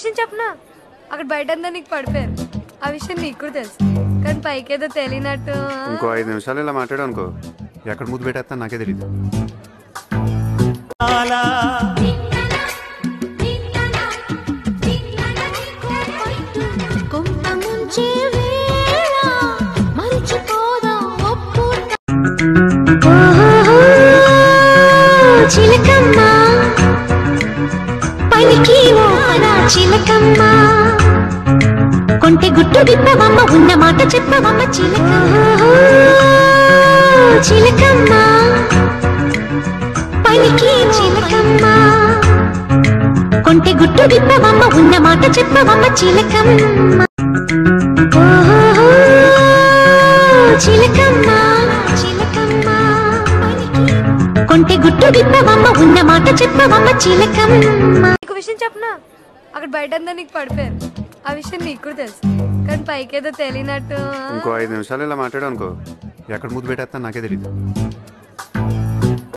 విషయం చెప్పనా, అక్కడ బయట అంతా నీకు పడిపోయారు. ఆ విషయం నీకు కూడా తెలుసు, కానీ పైకేదో తెలియనట్టు. ఇంకో 5 నిమిషాలు ఇలా మాట్లాడు అనుకో, ఎక్కడ ముద్దు పెట్టేస్తా నాకే తెలియదు. చిలకమ్మా పలికి చిలకమ్మా కొంటె గుట్టు విప్పవమ్మ ఉన్న మాట చెప్పవమ్మ చిలకమ్మా పలికి చిలకమ్మా కొంటె గుట్టు విప్పవమ్మ ఉన్న మాట చెప్పవమ్మ చిలకమ్మ చిలకమ్మా చిలకమ్మా కొంటె గుట్టు విప్పవమ్మ ఉన్న మాట చెప్పవమ్మ చిలకమ్మ. నీకు విషయం చెప్పనా, అక్కడ బయట అంతా నీకు పడిపోయారు. ఆ విషయం నీకు కూడా తెలుసు, కానీ పైకేదో తెలియనట్టు. ఇంకో 5 నిమిషాలు ఇలా మాట్లాడు అనుకో, ఎక్కడ ముద్దు పెట్టేస్తా నాకే తెలియదు.